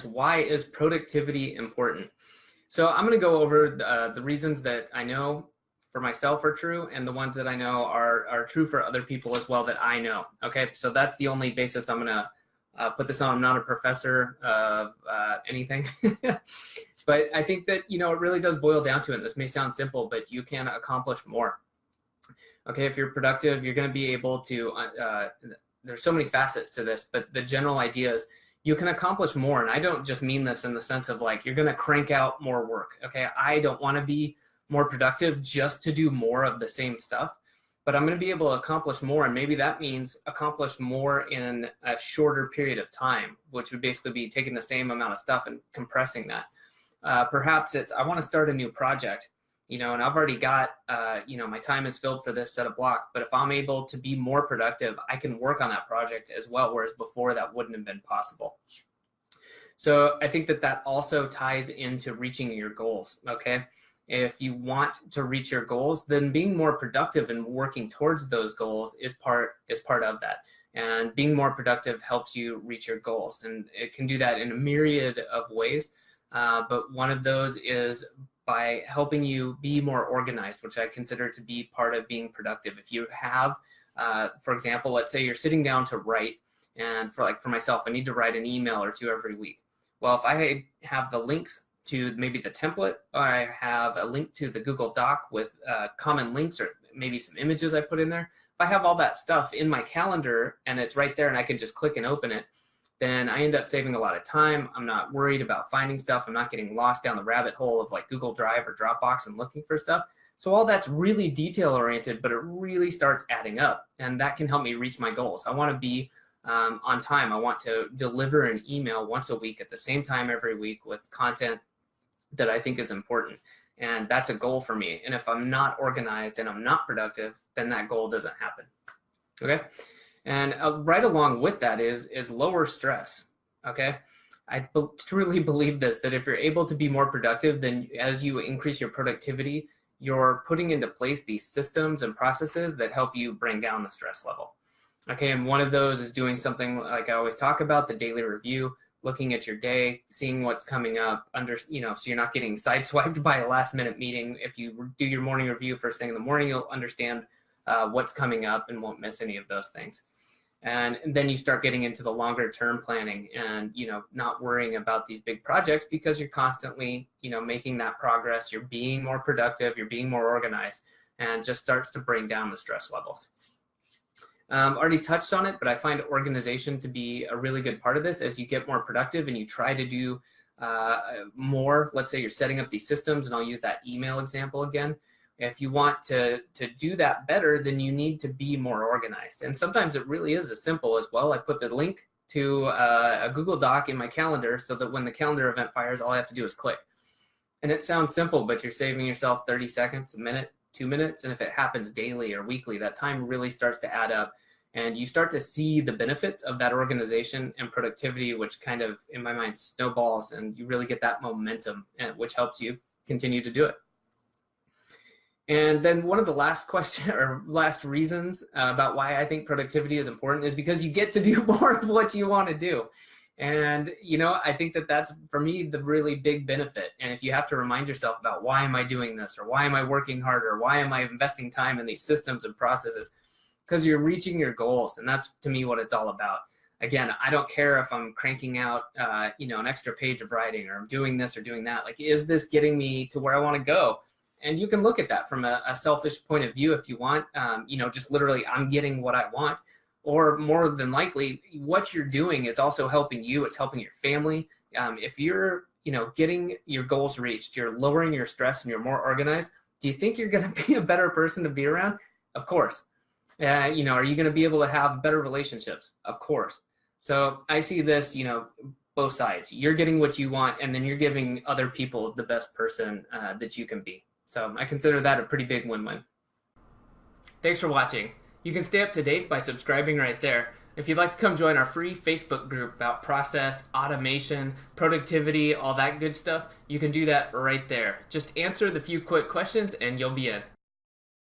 Why is productivity important? So I'm going to go over the reasons that I know for myself are true and the ones that I know are true for other people as well that I know. Okay, so that's the only basis I'm going to put this on. I'm not a professor of anything, but I think that, it really does boil down to it. This may sound simple, but you can accomplish more. Okay, if you're productive, you're going to be able to, there's so many facets to this, but the general idea is you can accomplish more. And I don't just mean this in the sense of like, you're going to crank out more work. Okay, I don't want to be more productive just to do more of the same stuff, but I'm going to be able to accomplish more. And maybe that means accomplish more in a shorter period of time, which would basically be taking the same amount of stuff and compressing that. Perhaps it's, I want to start a new project, and I've already got, my time is filled for this set of block, but if I'm able to be more productive, I can work on that project as well, whereas before that wouldn't have been possible. So I think that also ties into reaching your goals, okay? If you want to reach your goals, then being more productive and working towards those goals is part of that. And being more productive helps you reach your goals. And it can do that in a myriad of ways, but one of those is by helping you be more organized, which I consider to be part of being productive. If you have, for example, let's say you're sitting down to write, and for myself, I need to write an email or two every week. Well, if I have the links to maybe the template, or I have a link to the Google Doc with common links or maybe some images I put in there, if I have all that stuff in my calendar and it's right there and I can just click and open it, then I end up saving a lot of time. I'm not worried about finding stuff. I'm not getting lost down the rabbit hole of like Google Drive or Dropbox and looking for stuff. So all that's really detail oriented, but it really starts adding up, and that can help me reach my goals. I want to be on time. I want to deliver an email once a week at the same time every week with content that I think is important. And that's a goal for me. And if I'm not organized and I'm not productive, then that goal doesn't happen. Okay. And right along with that is lower stress, okay? I truly believe this, that if you're able to be more productive, then as you increase your productivity, you're putting into place these systems and processes that help you bring down the stress level. Okay, and one of those is doing something like I always talk about, the daily review, looking at your day, seeing what's coming up, so you're not getting sideswiped by a last minute meeting. If you do your morning review first thing in the morning, you'll understand what's coming up and won't miss any of those things. And then you start getting into the longer term planning and, not worrying about these big projects because you're constantly, making that progress. You're being more productive, you're being more organized, and just starts to bring down the stress levels. Already touched on it, but I find organization to be a really good part of this. As you get more productive and you try to do more, let's say you're setting up these systems, and I'll use that email example again. If you want to do that better, then you need to be more organized. And sometimes it really is as simple as, well, I put the link to a Google Doc in my calendar so that when the calendar event fires, all I have to do is click. And it sounds simple, but you're saving yourself 30 seconds, a minute, 2 minutes. And if it happens daily or weekly, that time really starts to add up. And you start to see the benefits of that organization and productivity, which kind of, in my mind, snowballs, and you really get that momentum, which helps you continue to do it. And then one of the last reasons about why I think productivity is important is because you get to do more of what you want to do. And, I think that's, for me, the really big benefit. And if you have to remind yourself about why am I doing this, or why am I working harder, why am I investing time in these systems and processes, because you're reaching your goals. And that's, to me, what it's all about. Again, I don't care if I'm cranking out, an extra page of writing, or I'm doing this or doing that. Like, is this getting me to where I want to go? And you can look at that from a selfish point of view if you want, just literally I'm getting what I want, or more than likely what you're doing is also helping you. It's helping your family. If you're, getting your goals reached, you're lowering your stress and you're more organized. Do you think you're going to be a better person to be around? Of course. Are you going to be able to have better relationships? Of course. So I see this, both sides. You're getting what you want, and then you're giving other people the best person that you can be. So I consider that a pretty big win-win. Thanks for watching. You can stay up to date by subscribing right there. If you'd like to come join our free Facebook group about process, automation, productivity, all that good stuff, you can do that right there. Just answer the few quick questions and you'll be in.